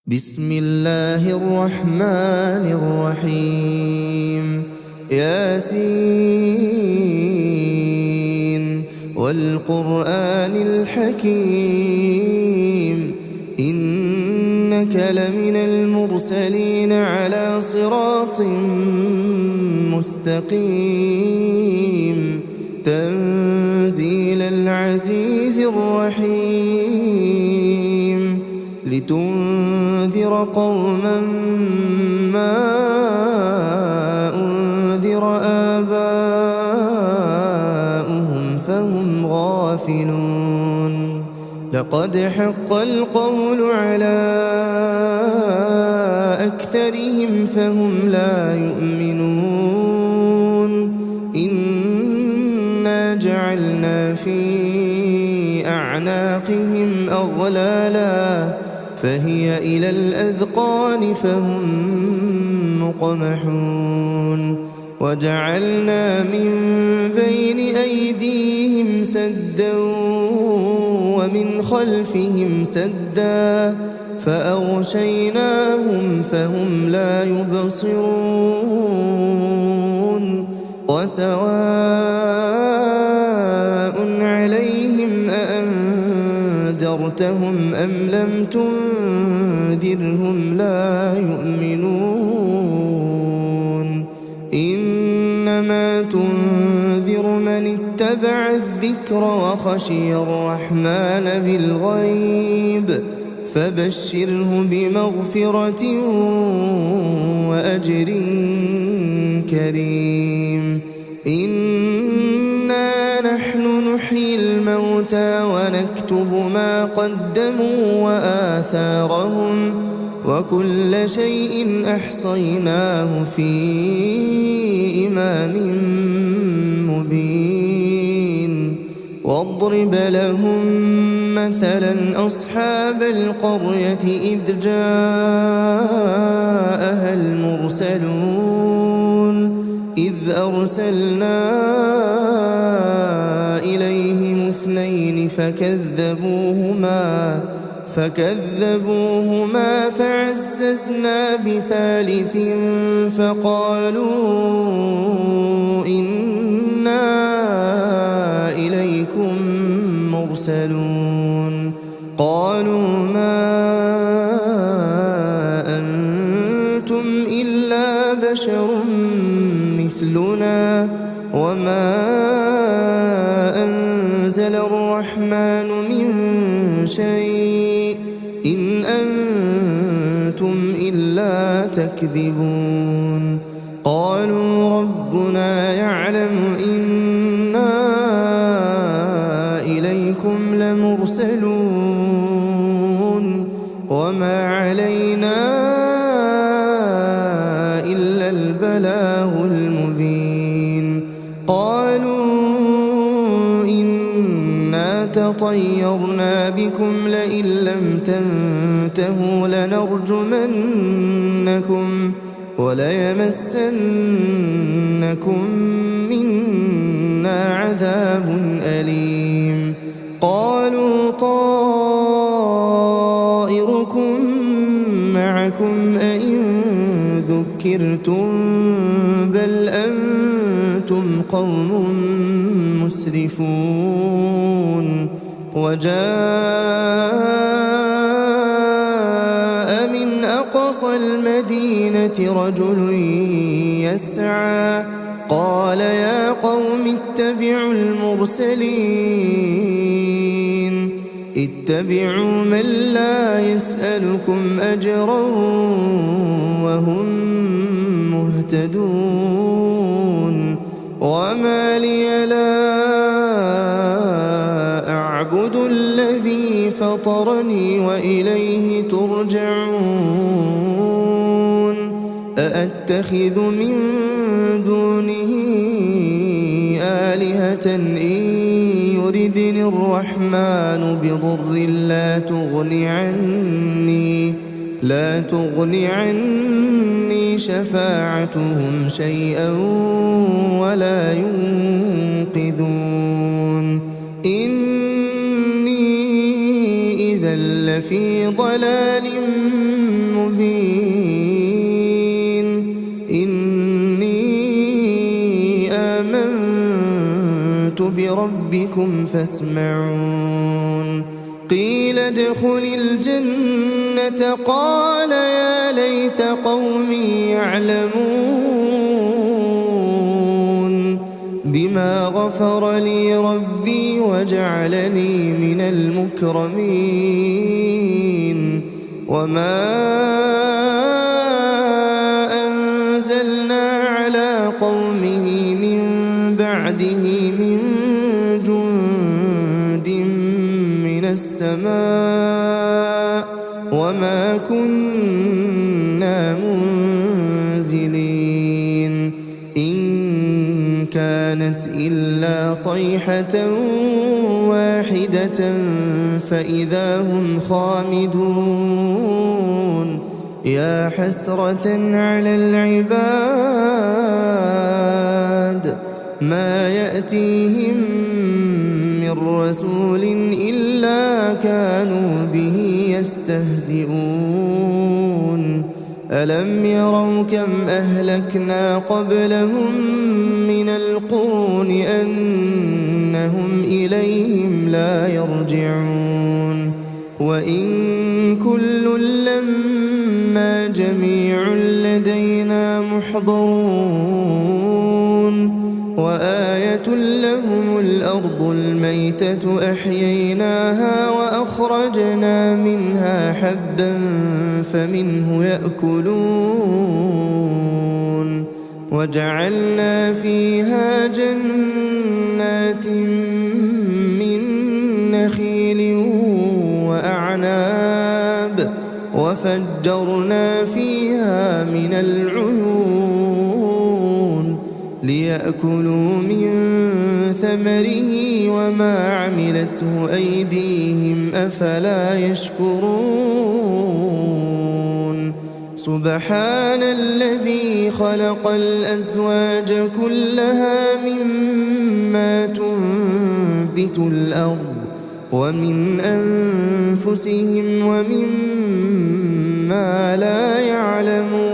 بسم الله الرحمن الرحيم ياسين والقرآن الحكيم إنك لمن المرسلين على صراط مستقيم تنزيل العزيز الرحيم لتنذر قوما ما أنذر آباؤهم فهم غافلون لقد حق القول على أكثرهم فهم لا يؤمنون إنا جعلنا في أعناقهم أغلالا فهي إلى الأذقان فهم مقمحون وجعلنا من بين أيديهم سدا ومن خلفهم سدا فأغشيناهم فهم لا يبصرون وسواء عليهم أأنذرتهم أم لم تنذرهم لا يؤمنون إنما تنذر من اتبع الذكر وخشي الرحمن بالغيب فبشره بمغفرة وأجر كريم إنا نحن نحيي الموتى ونكتب ما قدموا وآثارهم وكل شيء أحصيناه في إمام مبين واضرب لهم مثلا أصحاب القرية إذ جاءها المرسلون إذ أرسلنا إليهم اثنين فكذبوهما فعززنا بثالث فقالوا إنا إليكم مرسلون قالوا ما أنتم إلا بشر مثلنا وما أنزل الرحمن من شيء إن أنتم إلا تكذبون قالوا ربنا يعلم إنا إليكم لمرسلون وما علينا إلا البلاغ المبين قالوا إنا تطيرنا بكم لئن لم تنتهوا لنرجمنكم وليمسنكم منا عذاب أليم قالوا طائركم معكم أئن ذكرتم بل أنتم قوم مسرفون وجاء من أقصى المدينة رجل يسعى قال يا قوم اتبعوا المرسلين اتبعوا من لا يسألكم أجرا وهم مهتدون وما لي لا أعبد الذي فطرني وإليه ترجعون أأتخذ من دونه آلهة إن يردني الرحمن بضر لا تغني عني شفاعتهم شيئا ولا ينقذون إني إذا لفي ضلال مبين إني آمنت بربكم فاسمعون قيل ادخل الجنة قال يا ليت قومي يعلمون بما غفر لي ربي وجعلني من المكرمين وما أنزلنا على قومه من بعده من جند من السماء وما كنا منزلين إن كانت إلا صيحة واحدة فإذا هم خامدون يا حسرة على العباد ما يأتيهم من رسول إلا كانوا به يستهزئون ألم يروا كم أهلكنا قبلهم من القرون أنهم إليهم لا يرجعون وإن كل لما جميع لدينا محضرون وآية لهم الأرض الميتة أحييناها وأخرجنا منها حبا فمنه يأكلون وجعلنا فيها جنات من نخيل وأعناب وفجرنا فيها من العيون ليأكلوا من ثمره وما عملته أيديهم أفلا يشكرون سبحان الذي خلق الأزواج كلها مما تنبت الأرض ومن أنفسهم ومما لا يعلمون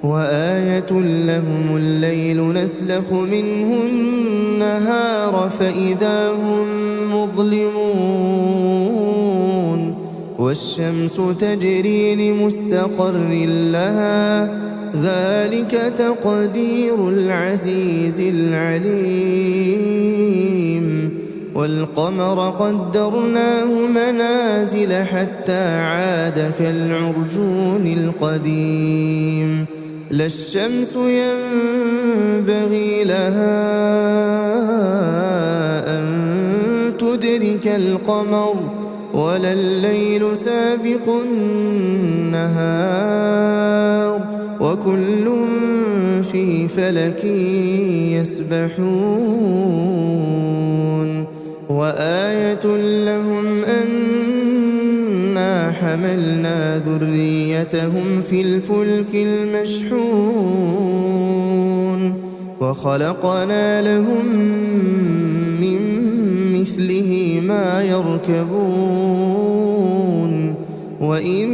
وآية لهم الليل نسلخ منه النهار فإذا هم مظلمون والشمس تجري لمستقر لها ذلك تقدير العزيز العليم والقمر قدرناه منازل حتى عاد كالعرجون القديم لا الشمس ينبغي لها أن تدرك القمر ولا الليل سابق النهار وكل في فلك يسبحون وآية لهم أنا حملنا ذريتهم في الفلك المشحون وخلقنا لهم من مثله ما يركبون وإن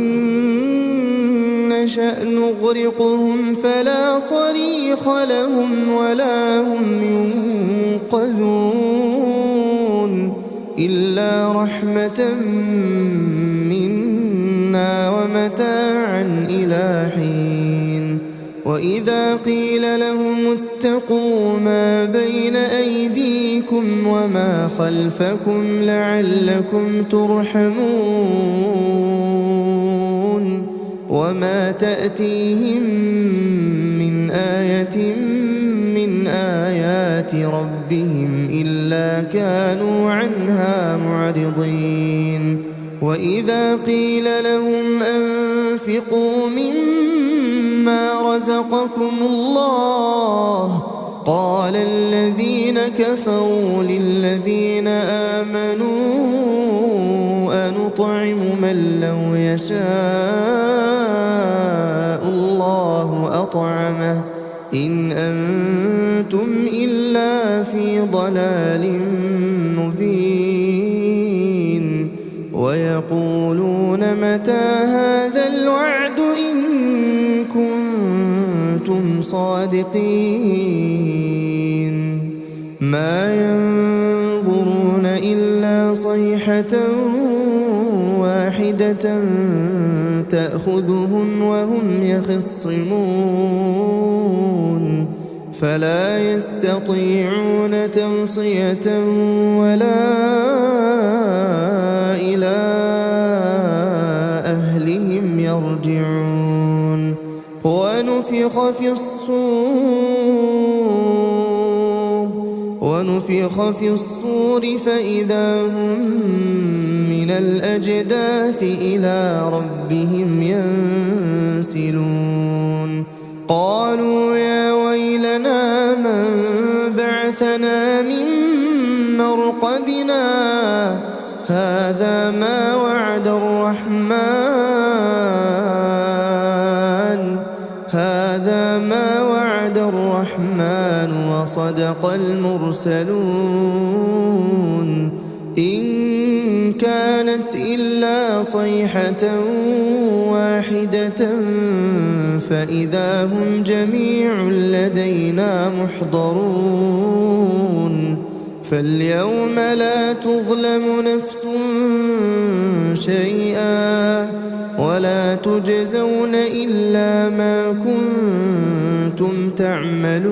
نشأ نغرقهم فلا صريخ لهم ولا هم ينقذون إلا رحمة منا ومتاعا إلى حين وإذا قيل لهم اتقوا ما بين أيديكم وما خلفكم لعلكم ترحمون وما تأتيهم من آية من آيات ربهم إلا كانوا عنها معرضين وإذا قيل لهم أنفقوا مما رزقكم الله قال الذين كفروا للذين آمنوا أنطعم من لو يشاء الله أطعمه إن أنتم إلا في ضلال مبين ويقولون متى هذا الوعد إن كنتم صادقين ما ينظرون إلا صيحة واحدة تأخذهم وهم يخصمون فلا يستطيعون توصية ولا إلى أهلهم يرجعون ونفخ في الصور فإذا هم من الأجداث إلى ربهم ينسلون قالوا يا ويلنا من بعثنا من مرقدنا هذا ما وعد الرحمن وصدق المرسلون إن كانت إلا صيحة واحدة فإذا هم جميع لدينا محضرون فاليوم لا تظلم نفس شيئا ولا تجزون إلا ما كنتم تعملون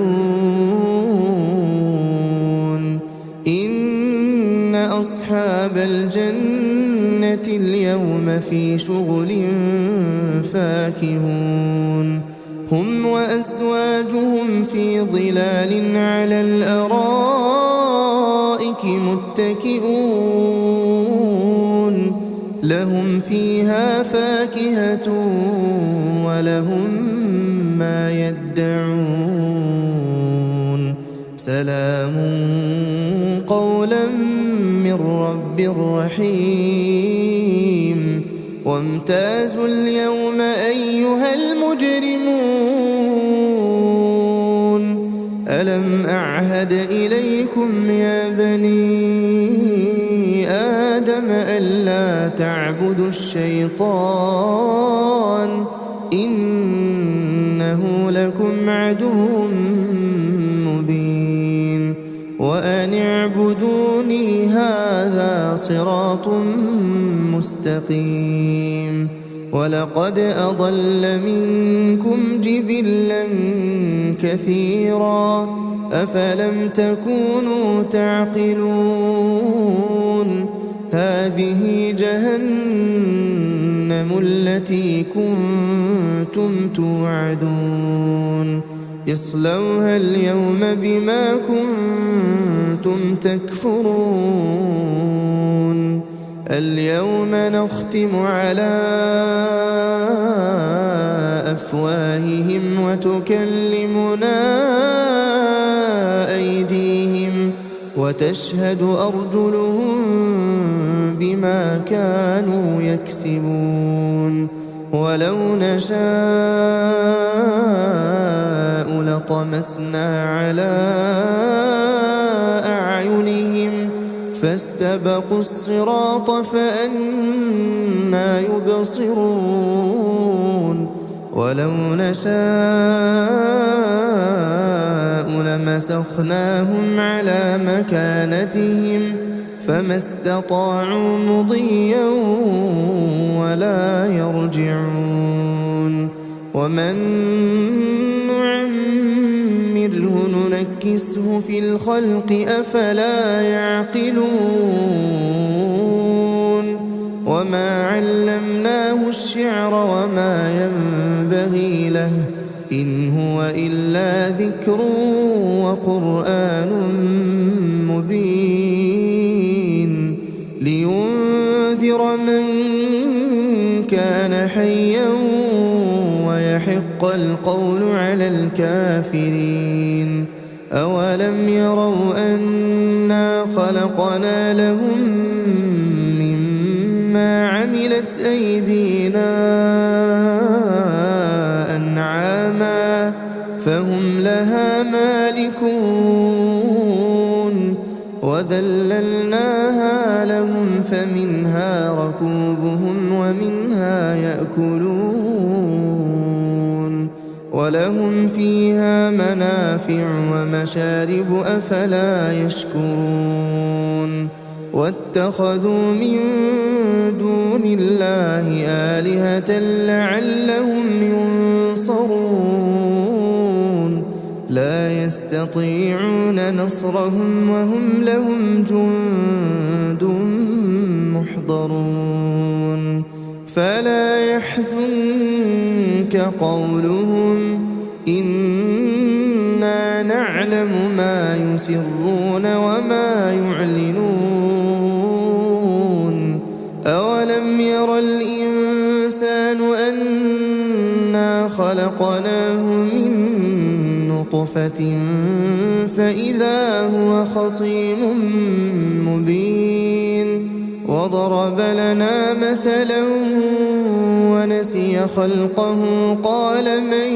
إن أصحاب الجنة اليوم في شغل فاكهون هم وأزواجهم في ظلال على الأرائك متكئون لهم فيها فاكهة ولهم ما يدعون سلام قولا من رب رحيم وامتازوا اليوم أيها المجرمون ألم أعهد إليكم يا بني آدم ألا تعبدوا الشيطان إنه لكم عدو مبين وأن اعبدوني هذا صراط مستقيم ولقد أضل منكم جبلا كثيرا أفلم تكونوا تعقلون هذه جهنم التي كنتم توعدون اصلوها اليوم بما كنتم تكفرون اليوم نختم على أفواههم وتكلمنا أيديهم وتشهد أرجلهم بما كانوا يكسبون ولو نشاء لطمسنا على أعينهم فاستبقوا الصراط فأنى يبصرون ولو نشاء لمسخناهم على مكانتهم فما استطاعوا مضيا ولا يرجعون ومن نعمره ننكسه في الخلق أفلا يعقلون وما علمناه الشعر وما ينبغي له إن هو إلا ذكر وقرآن مبين لينذر من كان حيا ويحق القول على الكافرين أولم يروا أنا خلقنا لهم مما عملت أيدينا أنعاما فهم لها مالكون وذللناها لهم فمنها ركوبهم ومنها يأكلون ولهم فيها منافع ومشارب أفلا يشكرون واتخذوا من دون الله آلهة لعلهم ينصرون لا يستطيعون نصرهم وهم لهم جند محضرون فلا يحزنك قولهم إنا نعلم ما يسرون وما يعلنون أولم ير الإنسان أنا خلقناه من نطفة فإذا هو خصيم مبين وضرب لنا مثلا ونسي خلقه قال من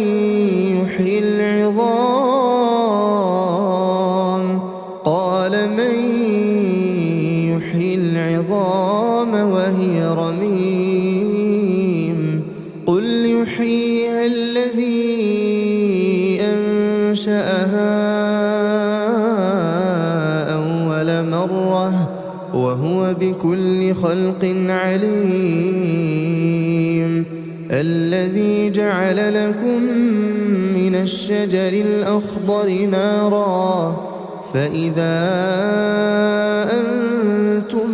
يحيي العظام وهي رميم قل يحييها الذي أنشأها أول مرة وهو بكل خلق عليم الذي جعل لكم من الشجر الأخضر نارا فإذا أنتم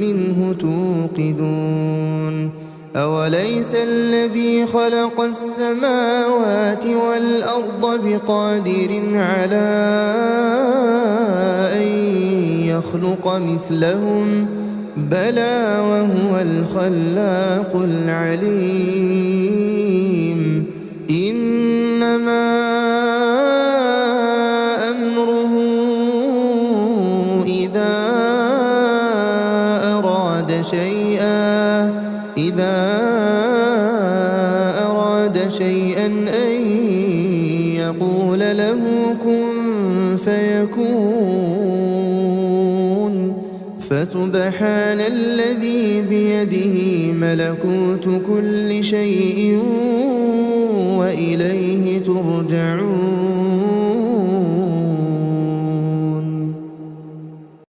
منه توقدون أوليس الذي خلق السماوات والأرض بقادر على أن يخلق مثلهم بلى وهو الخلاق العليم إنما أمره إذا أراد شيئا أن يقول له كن فيكون فسبحان الذي بيده ملكوت كل شيء وإليه ترجعون